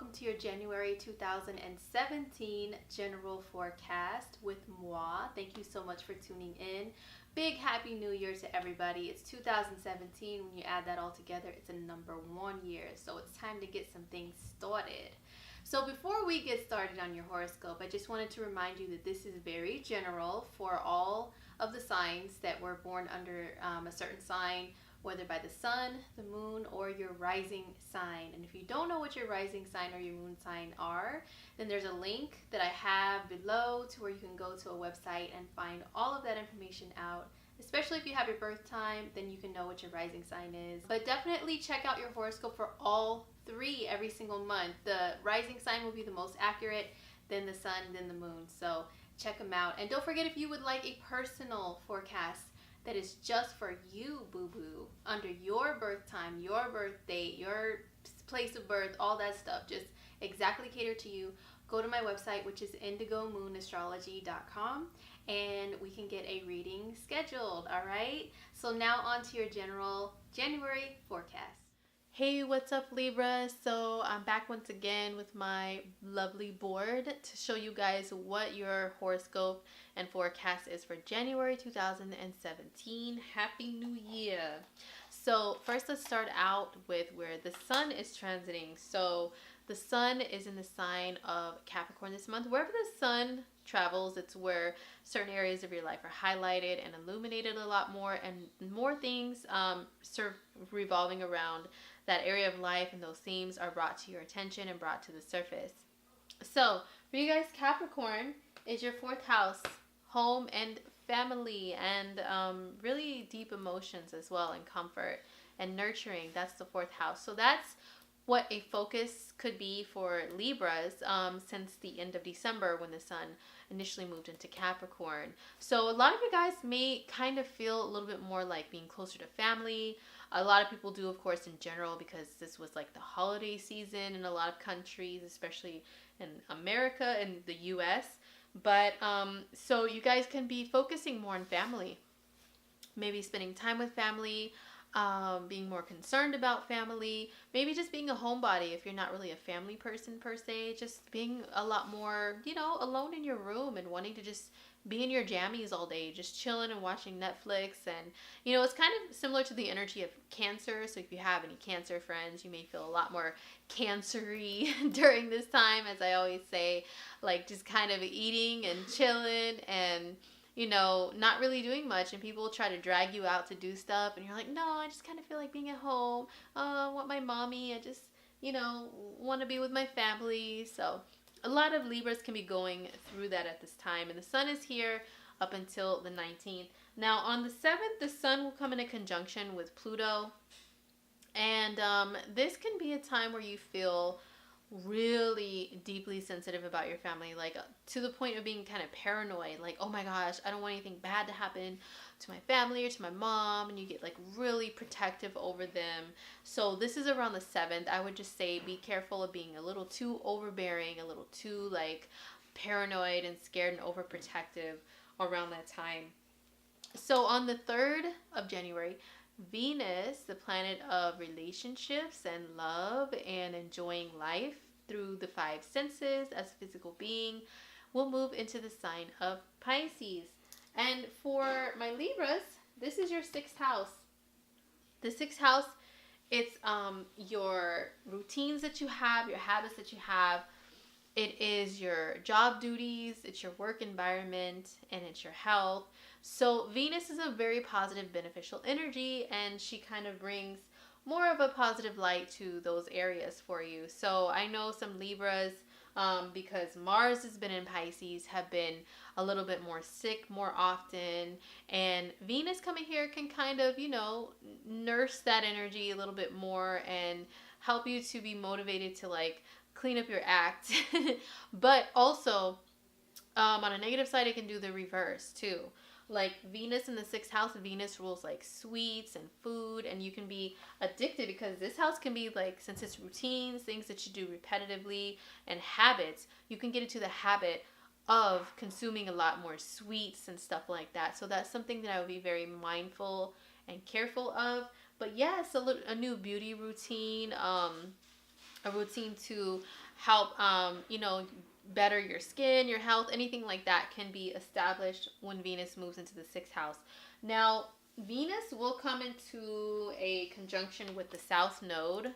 welcome to your January 2017 general forecast with moi. Thank you so much for tuning in. Big happy new year to everybody. It's 2017. When you add that all together, it's a number 1 year. So it's time to get some things started. So before we get started on your horoscope, I just wanted to remind you that this is very general for all of the signs that were born under a certain sign, whether by the sun, the moon, or your rising sign. And if you don't know what your rising sign or your moon sign are, then there's a link that I have below to where you can go to a website and find all of that information out. Especially if you have your birth time, then you can know what your rising sign is. But definitely check out your horoscope for all three every single month. The rising sign will be the most accurate, then the sun, then the moon. So check them out. And don't forget, if you would like a personal forecast that is just for you, boo-boo, under your birth time, your birth date, your place of birth, all that stuff, just exactly catered to you, go to my website, which is indigomoonastrology.com, and we can get a reading scheduled. All right, so now on to your general January forecast. Hey, what's up, Libra? So I'm back once again with my lovely board to show you guys what your horoscope and forecast is for January 2017. Happy New Year. So first, let's start out with where the sun is transiting. So the sun is in the sign of Capricorn this month. Wherever the sun travels, it's where certain areas of your life are highlighted and illuminated a lot more, and more things revolving around that area of life, and those themes are brought to your attention and brought to the surface. So for you guys, Capricorn is your fourth house, home and family, and really deep emotions as well, and comfort and nurturing. That's the fourth house. So that's what a focus could be for Libras since the end of December, when the sun initially moved into Capricorn. So a lot of you guys may kind of feel a little bit more like being closer to family. A lot of people do, of course, in general, because this was like the holiday season in a lot of countries, especially in America and the US. But so you guys can be focusing more on family, maybe spending time with family, being more concerned about family, maybe just being a homebody if you're not really a family person per se, just being a lot more, alone in your room and wanting to just be in your jammies all day, just chilling and watching Netflix. And it's kind of similar to the energy of Cancer. So if you have any Cancer friends, you may feel a lot more Cancer-y during this time, as I always say, like just kind of eating and chilling and not really doing much, and people try to drag you out to do stuff, and you're like, no, I just kind of feel like being at home. I want my mommy. I just, want to be with my family. So a lot of Libras can be going through that at this time, and the sun is here up until the 19th. Now, on the 7th, the sun will come in a conjunction with Pluto, and this can be a time where you feel really deeply sensitive about your family, like to the point of being kind of paranoid, like, oh my gosh, I don't want anything bad to happen to my family or to my mom, and you get like really protective over them. So this is around the 7th. I would just say be careful of being a little too overbearing, a little too like paranoid and scared and overprotective around that time. So on the 3rd of January, Venus, the planet of relationships and love and enjoying life through the 5 senses as a physical being, will move into the sign of Pisces. And for my Libras, this is your 6th house. The 6th house, it's your routines that you have, your habits that you have. It is your job duties, it's your work environment, and it's your health. So Venus is a very positive, beneficial energy, and she kind of brings more of a positive light to those areas for you. So I know some Libras, because Mars has been in Pisces, have been a little bit more sick more often, and Venus coming here can kind of, nurse that energy a little bit more and help you to be motivated to like clean up your act. But also on a negative side, it can do the reverse too. Like Venus in the 6th house, Venus rules like sweets and food, and you can be addicted because this house can be like, since it's routines, things that you do repetitively, and habits, you can get into the habit of consuming a lot more sweets and stuff like that. So that's something that I would be very mindful and careful of. But yes, a new beauty routine, a routine to help, better your skin, your health, anything like that can be established when Venus moves into the 6th house. Now, Venus will come into a conjunction with the South Node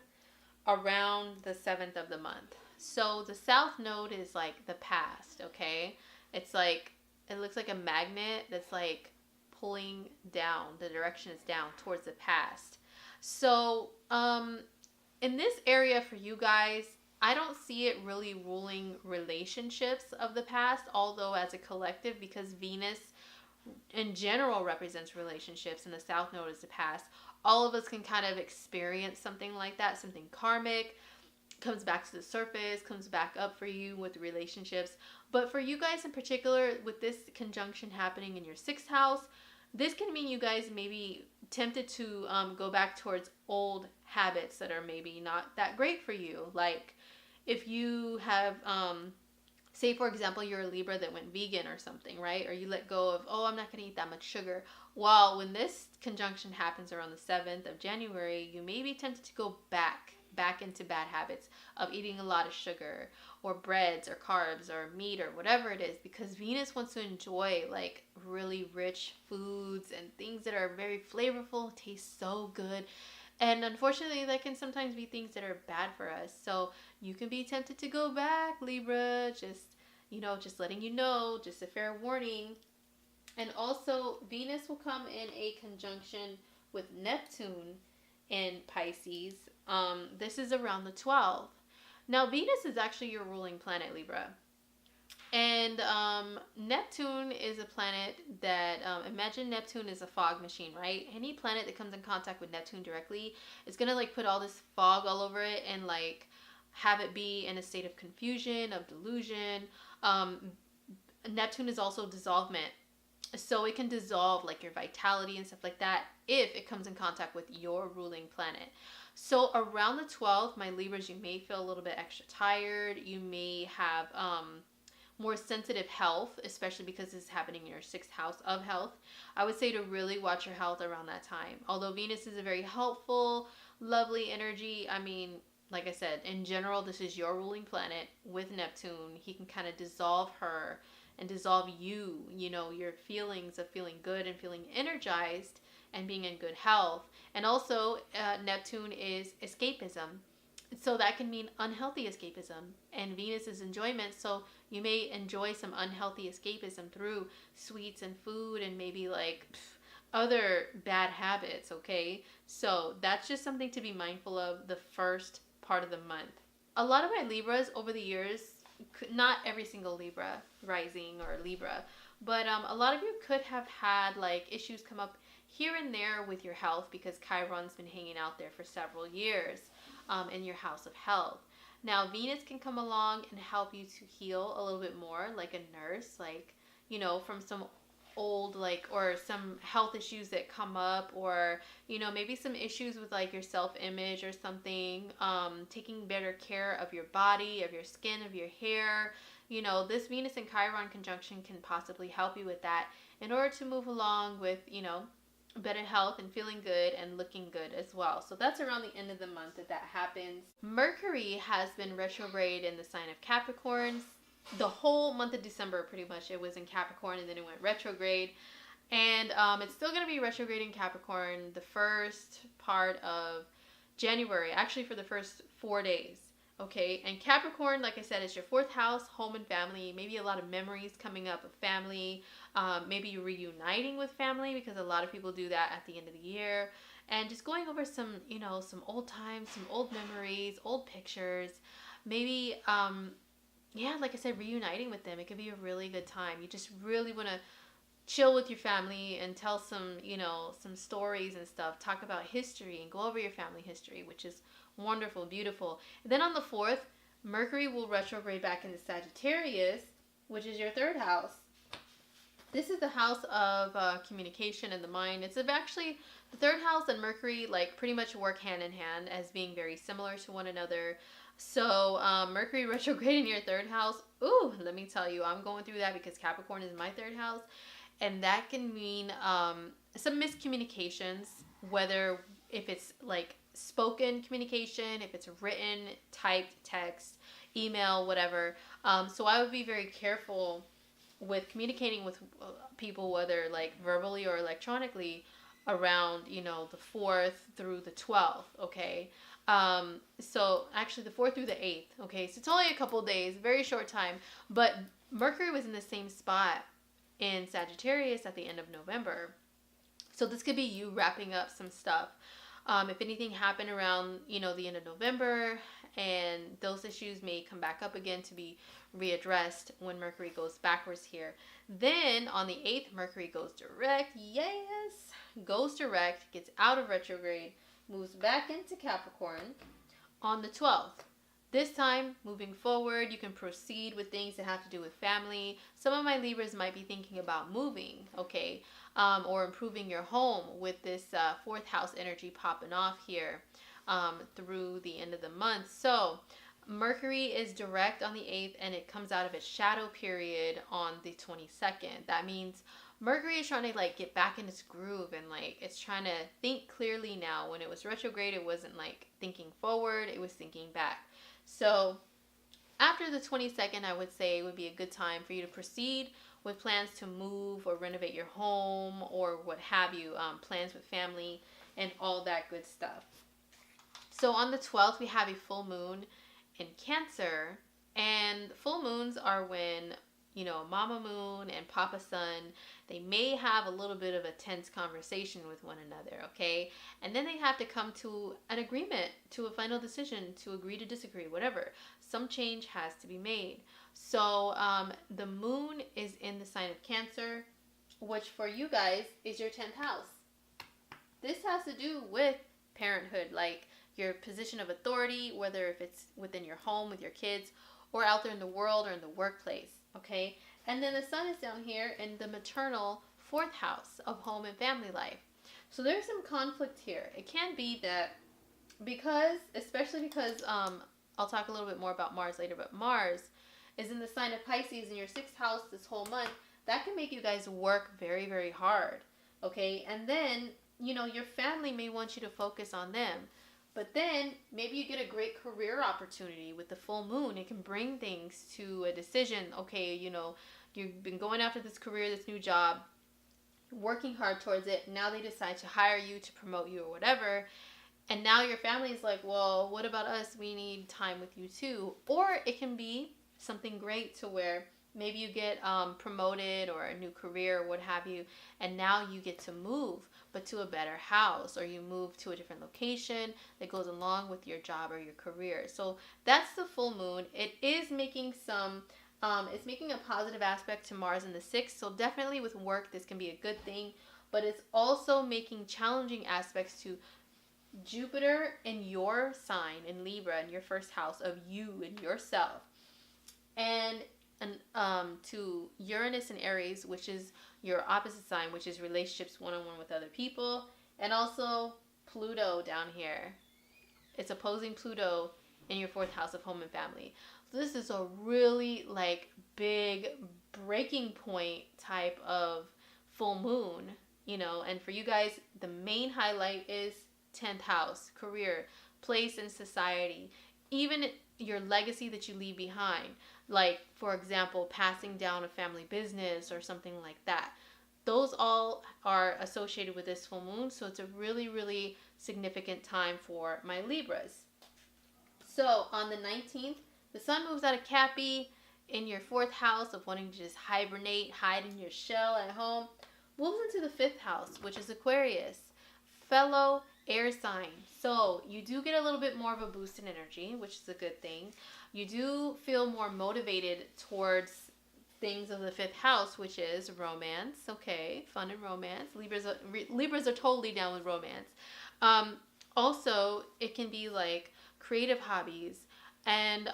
around the 7th of the month. So the South Node is like the past, okay? It's like, it looks like a magnet that's like pulling down. The direction is down towards the past. So, in this area for you guys, I don't see it really ruling relationships of the past, although as a collective, because Venus in general represents relationships and the South Node is the past, all of us can kind of experience something like that, something karmic, comes back to the surface, comes back up for you with relationships. But for you guys in particular, with this conjunction happening in your 6th house, this can mean you guys may be tempted to go back towards old habits that are maybe not that great for you. Like if you have, say for example, you're a Libra that went vegan or something, right? Or you let go of, oh, I'm not going to eat that much sugar. Well, when this conjunction happens around the 7th of January, you may be tempted to go back into bad habits of eating a lot of sugar or breads or carbs or meat or whatever it is, because Venus wants to enjoy like really rich foods and things that are very flavorful, taste so good. And unfortunately, that can sometimes be things that are bad for us. So you can be tempted to go back, Libra, just letting you know, just a fair warning. And also, Venus will come in a conjunction with Neptune in Pisces. This is around the 12th. Now, Venus is actually your ruling planet, Libra. And Neptune is a planet that, imagine Neptune is a fog machine, right? Any planet that comes in contact with Neptune directly is going to like put all this fog all over it and like have it be in a state of confusion, of delusion. Neptune is also dissolvement. So it can dissolve like your vitality and stuff like that if it comes in contact with your ruling planet. So around the 12th, my Libras, you may feel a little bit extra tired. You may have more sensitive health, especially because this is happening in your 6th house of health. I would say to really watch your health around that time. Although Venus is a very helpful, lovely energy. I mean, like I said, in general, this is your ruling planet with Neptune. He can kind of dissolve her and dissolve you, your feelings of feeling good and feeling energized and being in good health. And also, Neptune is escapism. So that can mean unhealthy escapism. And Venus is enjoyment. So you may enjoy some unhealthy escapism through sweets and food and maybe like other bad habits, okay? So that's just something to be mindful of the first part of the month. A lot of my Libras over the years, not every single Libra rising or Libra, but a lot of you could have had like issues come up here and there with your health because Chiron's been hanging out there for several years in your house of health. Now Venus can come along and help you to heal a little bit more, like a nurse, like from some old or some health issues that come up, or maybe some issues with like your self-image or something, taking better care of your body, of your skin, of your hair. This Venus and Chiron conjunction can possibly help you with that in order to move along with better health and feeling good and looking good as well. So that's around the end of the month that happens. Mercury has been retrograde in the sign of Capricorn. The whole month of December, pretty much, it was in Capricorn, and then it went retrograde. And it's still going to be retrograde in Capricorn the first part of January, actually for the first 4 days. Okay, and Capricorn, like I said, is your 4th house, home and family. Maybe a lot of memories coming up of family. Maybe you're reuniting with family, because a lot of people do that at the end of the year. And just going over some, some old times, some old memories, old pictures. Maybe, like I said, reuniting with them. It could be a really good time. You just really want to chill with your family and tell some, some stories and stuff. Talk about history and go over your family history, which is wonderful, beautiful. And then on the 4th, Mercury will retrograde back into Sagittarius, which is your 3rd house. This is the house of communication and the mind. It's actually the 3rd house and Mercury pretty much work hand in hand as being very similar to one another. So Mercury retrograde in your 3rd house. Ooh, let me tell you, I'm going through that because Capricorn is my 3rd house. And that can mean some miscommunications, if it's spoken communication, if it's written, typed text, email, whatever. So I would be very careful with communicating with people, whether like verbally or electronically, around, you know, the 4th through the 12th, okay? So actually the 4th through the 8th, okay? So it's only a couple days, very short time, but Mercury was in the same spot in Sagittarius at the end of November. So this could be you wrapping up some stuff. If anything happened around, you know, the end of November, and those issues may come back up again to be readdressed when Mercury goes backwards here. Then on the 8th, Mercury goes direct. Yes! Goes direct, gets out of retrograde, moves back into Capricorn on the 12th. This time, moving forward, you can proceed with things that have to do with family. Some of my Libras might be thinking about moving, okay? Or improving your home with this 4th house energy popping off here through the end of the month. So Mercury is direct on the 8th, and it comes out of its shadow period on the 22nd. That means Mercury is trying to like get back in its groove, and like it's trying to think clearly now. When it was retrograde, it wasn't like thinking forward, it was thinking back. So after the 22nd, I would say it would be a good time for you to proceed with plans to move or renovate your home or what have you, plans with family and all that good stuff. So on the 12th, we have a full moon in Cancer, and full moons are when, you know, Mama Moon and Papa Sun, they may have a little bit of a tense conversation with one another, okay? And then they have to come to an agreement, to a final decision, to agree to disagree, whatever. Some change has to be made. So the moon is in the sign of Cancer, which for you guys is your 10th house. This has to do with parenthood, like your position of authority, whether if it's within your home with your kids or out there in the world or in the workplace, okay? And then the sun is down here in the maternal 4th house of home and family life. So there's some conflict here. It can be that especially because I'll talk a little bit more about Mars later, but Mars is in the sign of Pisces in your 6th house this whole month. That can make you guys work very, very hard, okay? And then, you know, your family may want you to focus on them. But then maybe you get a great career opportunity with the full moon. It can bring things to a decision. Okay, you know, you've been going after this career, this new job, working hard towards it. Now they decide to hire you, to promote you or whatever. And now your family is like, well, what about us? We need time with you too. Or it can be something great to where maybe you get promoted or a new career or what have you. And now you get to move, but to a better house, or you move to a different location that goes along with your job or your career. So that's the full moon. It is making it's making a positive aspect to Mars in the 6th. So definitely with work, this can be a good thing, but it's also making challenging aspects to Jupiter in your sign, in Libra, in your 1st house of you and yourself. And to Uranus in Aries, which is your opposite sign, which is relationships one-on-one with other people, and also Pluto down here. It's opposing Pluto in your 4th house of home and family. So this is a really like big breaking point type of full moon, you know, and for you guys, the main highlight is 10th house, career, place in society, even your legacy that you leave behind. Like, for example, passing down a family business or something like that. Those all are associated with this full moon, so it's a really, really significant time for my Libras. So on the 19th, the sun moves out of Cappy in your 4th house of wanting to just hibernate, hide in your shell at home, moves into the 5th house, which is Aquarius, fellow air sign. So you do get a little bit more of a boost in energy, which is a good thing. You do feel more motivated towards things of the 5th house, which is romance. Okay, fun and romance. Libras are totally down with romance. Also, it can be like creative hobbies and,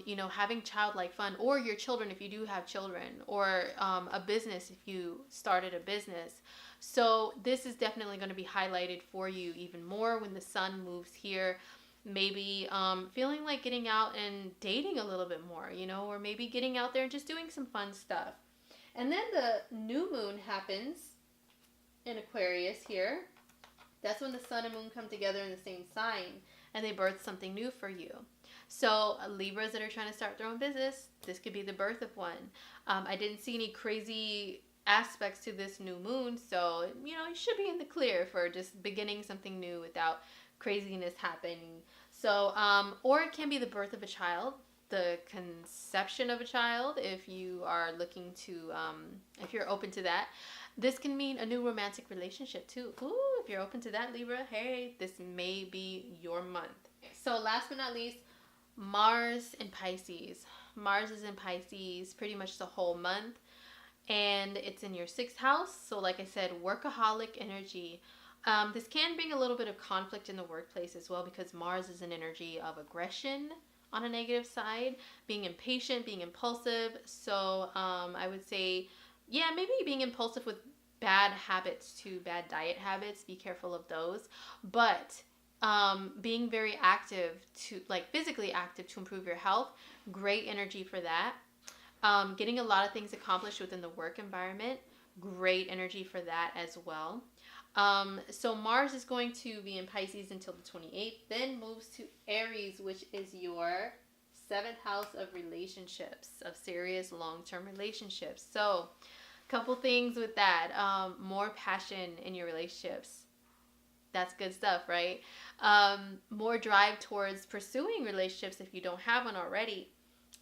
you know, having childlike fun, or your children if you do have children, or a business if you started a business. So this is definitely going to be highlighted for you even more when the sun moves here. Maybe feeling like getting out and dating a little bit more, you know, or maybe getting out there and just doing some fun stuff. And then the new moon happens in Aquarius here. That's when the sun and moon come together in the same sign and they birth something new for you. So Libras that are trying to start their own business, this could be the birth of one. I didn't see any crazy aspects to this new moon, so you should be in the clear for just beginning something new without craziness happening. So or it can be the birth of a child, the conception of a child, if you are looking to if you're open to that. This can mean a new romantic relationship too. Ooh, if you're open to that, Libra, hey, this may be your month. So last but not least, Mars in Pisces. Mars is in Pisces pretty much the whole month, and it's in your 6th house. So like I said, workaholic energy. This can bring a little bit of conflict in the workplace as well, because Mars is an energy of aggression on a negative side, being impatient, being impulsive. So I would say, yeah, maybe being impulsive with bad habits too, bad diet habits. Be careful of those. But being very active, to like physically active to improve your health, great energy for that. Getting a lot of things accomplished within the work environment, great energy for that as well. So Mars is going to be in Pisces until the 28th, then moves to Aries, which is your 7th house of relationships, of serious long-term relationships. So couple things with that. More passion in your relationships. That's good stuff, right? More drive towards pursuing relationships if you don't have one already.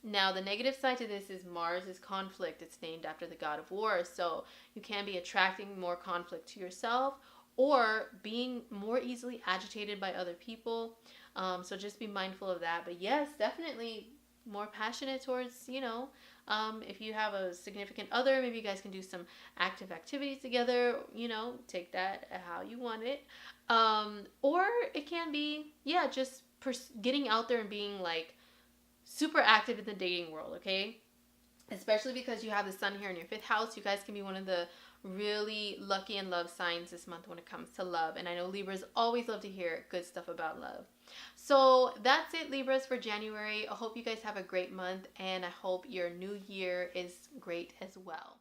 Now, the negative side to this is Mars is conflict. It's named after the god of war. So you can be attracting more conflict to yourself or being more easily agitated by other people. So just be mindful of that. But yes, definitely more passionate towards, if you have a significant other, maybe you guys can do some active activities together, take that how you want it. Or it can be, just getting out there and being like super active in the dating world, okay? Especially because you have the sun here in your 5th house. You guys can be one of the really lucky and love signs this month when it comes to love. And I know Libras always love to hear good stuff about love. So that's it, Libras, for January. I hope you guys have a great month, and I hope your new year is great as well.